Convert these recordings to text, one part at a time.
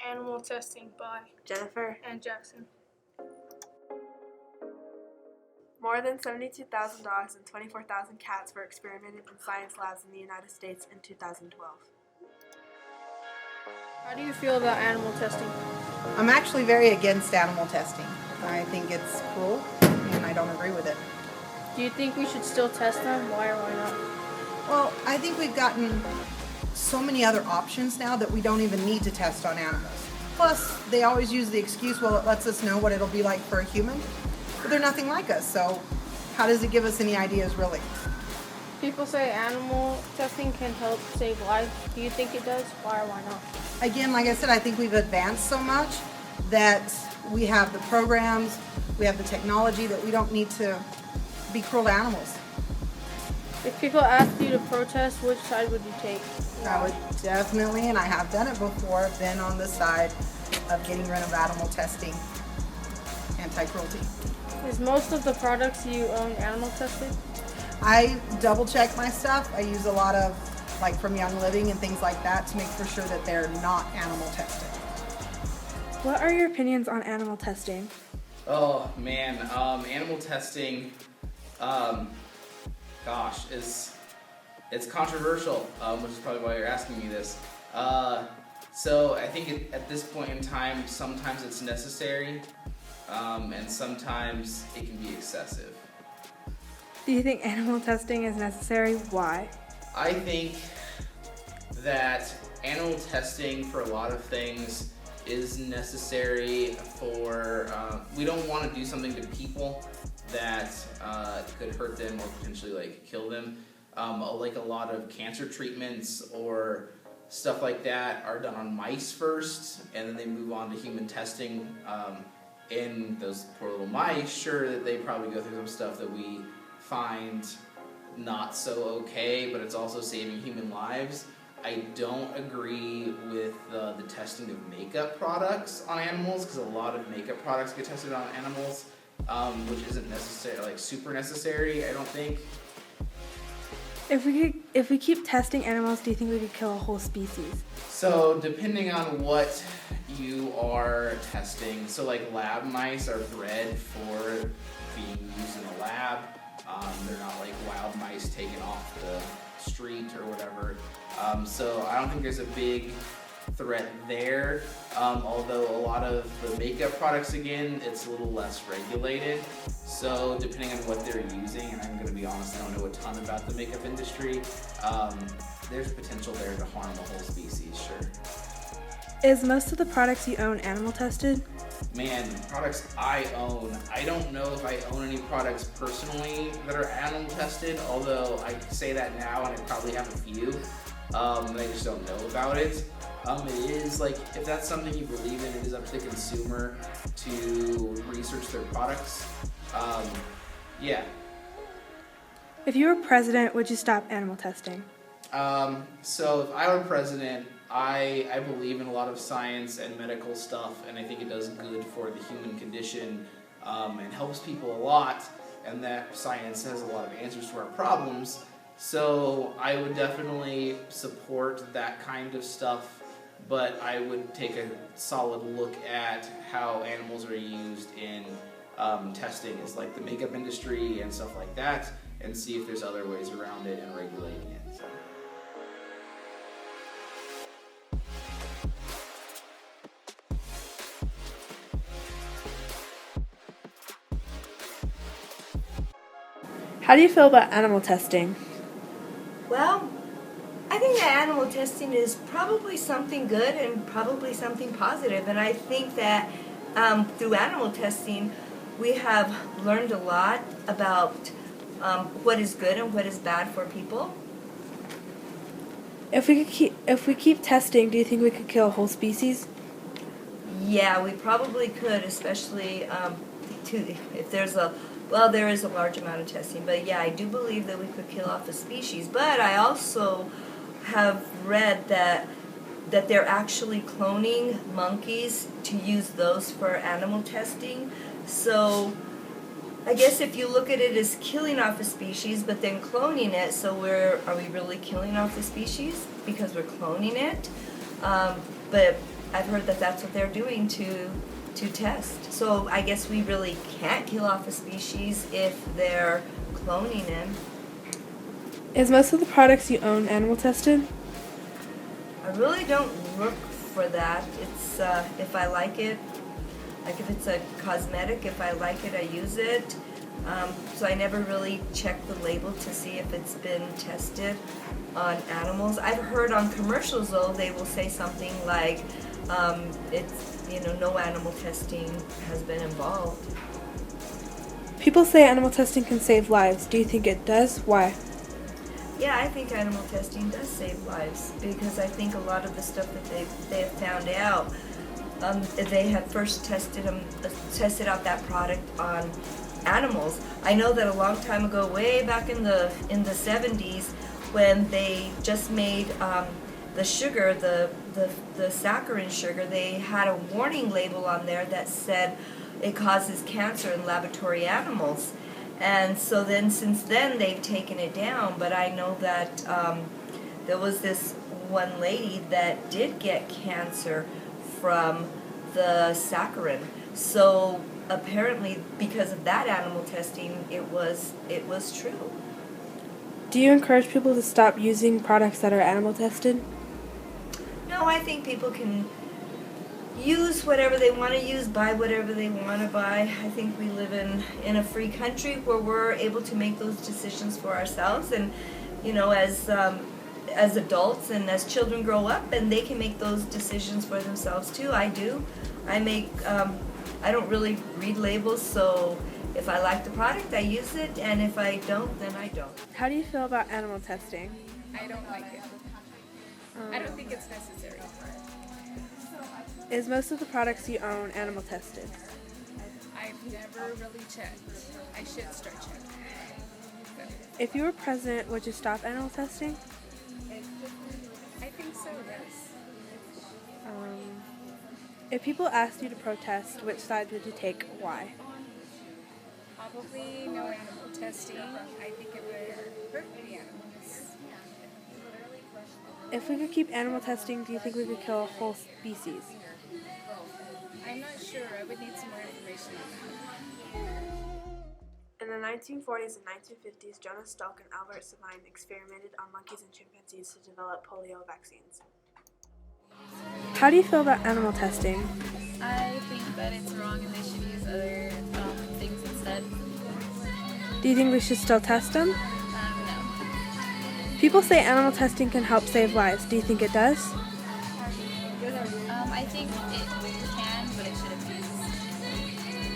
Animal Testing by Jennifer. and Jackson. More than 72,000 dogs and 24,000 cats were experimented in science labs in the United States in 2012. How do you feel about animal testing? I'm actually very against animal testing. I think it's cruel and I don't agree with it. Do you think we should still test them? Why or why not? Well, I think we've gotten so many other options now that we don't even need to test on animals. Plus, they always use the excuse, well, it lets us know what it'll be like for a human. But they're nothing like us, so how does it give us any ideas, really? People say animal testing can help save lives. Do you think it does? Why or why not? Again, like I said, I think we've advanced so much that we have the programs, we have the technology that we don't need to be cruel to animals. If people asked you to protest, which side would you take? I would definitely, and I have done it before, been on the side of getting rid of animal testing, anti-cruelty. Is most of the products you own animal tested? I double check my stuff. I use a lot of, like from Young Living and things like that to make for sure that they're not animal tested. What are your opinions on animal testing? Oh man, animal testing, it's controversial, which is probably why you're asking me this. So I think at this point in time, sometimes it's necessary, and sometimes it can be excessive. Do you think animal testing is necessary? Why? I think that animal testing for a lot of things is necessary for, we don't want to do something to people that could hurt them or potentially like kill them. Like a lot of cancer treatments or stuff like that are done on mice first, and then they move on to human testing. In those poor little mice, sure that they probably go through some stuff that we find not so okay, but it's also saving human lives. I don't agree with the testing of makeup products on animals, because a lot of makeup products get tested on animals, which isn't necessarily like super necessary, I don't think. If we keep testing animals, do you think we could kill a whole species? So depending on what you are testing, so like lab mice are bred for being used in a lab. They're not like wild mice taken off the street or whatever. So I don't think there's a big threat there. Although a lot of the makeup products, again, it's a little less regulated. So depending on what they're using, and I'm going to be honest, I don't know a ton about the makeup industry, there's potential there to harm the whole species, sure. Is most of the products you own animal tested? Man, products I own, I don't know if I own any products personally that are animal tested, although I say that now and I probably have a few, and I just don't know about it. It is like, if that's something you believe in, it is up to the consumer to research their products. Yeah. If you were president, would you stop animal testing? So if I were president, I believe in a lot of science and medical stuff, and I think it does good for the human condition, and helps people a lot, and that science has a lot of answers to our problems. So I would definitely support that kind of stuff, but I would take a solid look at how animals are used in testing, is like the makeup industry and stuff like that, and see if there's other ways around it and regulating it. So. How do you feel about animal testing? Well, I think that animal testing is probably something good and probably something positive. And I think that through animal testing, we have learned a lot about what is good and what is bad for people. If we keep testing, do you think we could kill a whole species? Yeah, we probably could, especially if there's there is a large amount of testing. But yeah, I do believe that we could kill off a species. But I also have read that they're actually cloning monkeys to use those for animal testing. So I guess if you look at it as killing off a species, but then cloning it, so are we really killing off the species because we're cloning it? But I've heard that that's what they're doing to test. So I guess we really can't kill off a species if they're cloning him. Is most of the products you own animal tested? I really don't look for that. It's if I like it, like if it's a cosmetic, if I like it, I use it. So I never really check the label to see if it's been tested on animals. I've heard on commercials though they will say something like it's no animal testing has been involved. People say animal testing can save lives. Do you think it does? Why? Yeah, I think animal testing does save lives because I think a lot of the stuff that they have found out, they had first tested out that product on animals. I know that a long time ago, way back in the 70s, when they just made the sugar, the saccharin sugar, they had a warning label on there that said it causes cancer in laboratory animals. And so then, since then, they've taken it down. But I know that there was this one lady that did get cancer from the saccharin. So apparently, because of that animal testing, it was true. Do you encourage people to stop using products that are animal tested? No, I think people can use whatever they want to use, buy whatever they want to buy. I think we live in a free country where we're able to make those decisions for ourselves, and as adults and as children grow up, and they can make those decisions for themselves too. I do. I don't really read labels, so if I like the product, I use it, and if I don't, then I don't. How do you feel about animal testing? I don't like it. I don't think it's necessary. Is most of the products you own animal tested? I've never really checked. I should start checking. If you were president, would you stop animal testing? I think so, yes. If people asked you to protest, which side would you take? Why? Probably no animal testing. I think it would hurt the animals. If we could keep animal testing, do you think we could kill a whole species? I'm not sure. I would need some more information on that. In the 1940s and 1950s, Jonas Salk and Albert Sabine experimented on monkeys and chimpanzees to develop polio vaccines. How do you feel about animal testing? I think that it's wrong and they should use other things instead. Do you think we should still test them? No. People say animal testing can help save lives. Do you think it does? I think it can, but it shouldn't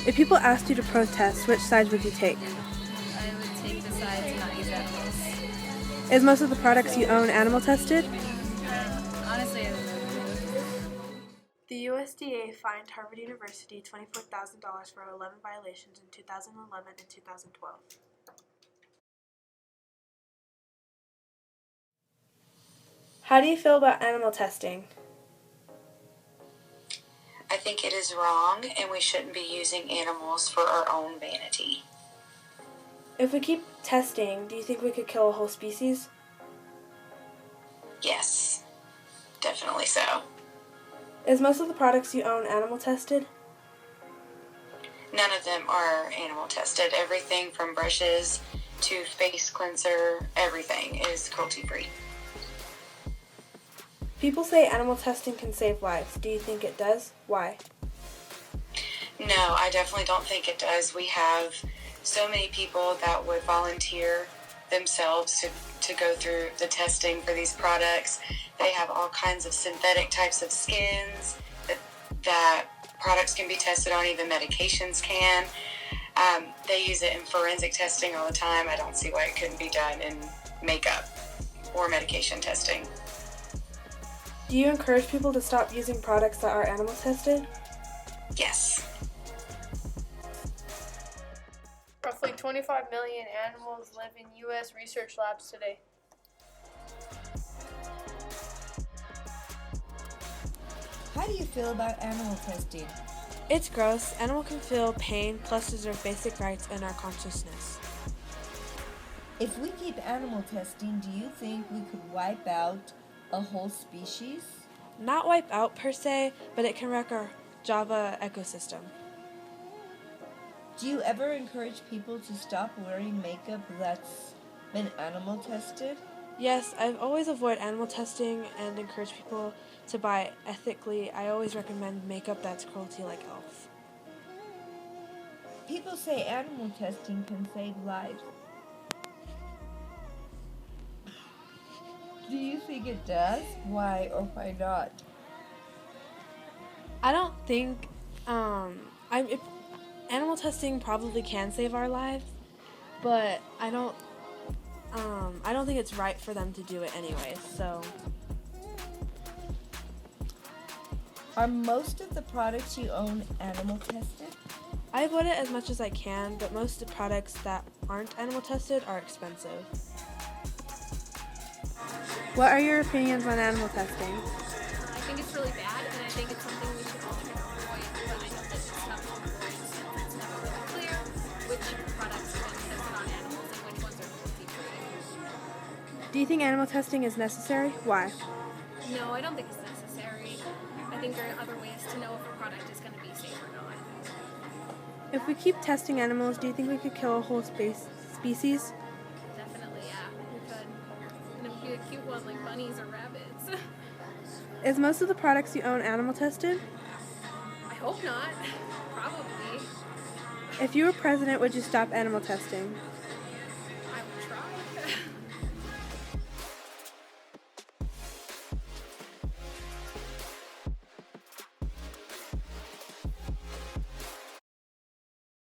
be. If people asked you to protest, which side would you take? I would take the side to not use animals. Is most of the products you own animal tested? Honestly, I don't know. The USDA fined Harvard University $24,000 for 11 violations in 2011 and 2012. How do you feel about animal testing? I think it is wrong, and we shouldn't be using animals for our own vanity. If we keep testing, do you think we could kill a whole species? Yes, definitely so. Is most of the products you own animal tested? None of them are animal tested. Everything from brushes to face cleanser, everything is cruelty-free. People say animal testing can save lives. Do you think it does? Why? No, I definitely don't think it does. We have so many people that would volunteer themselves to go through the testing for these products. They have all kinds of synthetic types of skins that products can be tested on, even medications can. They use it in forensic testing all the time. I don't see why it couldn't be done in makeup or medication testing. Do you encourage people to stop using products that are animal tested? Yes. Roughly 25 million animals live in U.S. research labs today. How do you feel about animal testing? It's gross. Animal can feel pain, plus deserve basic rights in our consciousness. If we keep animal testing, do you think we could wipe out a whole species? not wipe out per se, but it can wreck our Java ecosystem. Do you ever encourage people to stop wearing makeup that's been animal tested? Yes, I've always avoided animal testing and encourage people to buy ethically. I always recommend makeup that's cruelty like e.l.f. People say animal testing can save lives. Do you think it does? Why or why not? I don't think animal testing probably can save our lives, but I don't think it's right for them to do it anyway. So, Are most of the products you own animal tested? I avoid it as much as I can, but most of the products that aren't animal tested are expensive. What are your opinions on animal testing? I think it's really bad, and I think it's something we should all try to avoid, but I know that it's tough to avoid since it's never really clear which products have been tested on animals and which ones are cruelty-free. Do you think animal testing is necessary? Why? No, I don't think it's necessary. I think there are other ways to know if a product is going to be safe or not. If we keep testing animals, do you think we could kill a whole species? Definitely, yeah, we could. And it would be a cute one like bunnies or rabbits. Is most of the products you own animal tested? I hope not. Probably. If you were president, would you stop animal testing?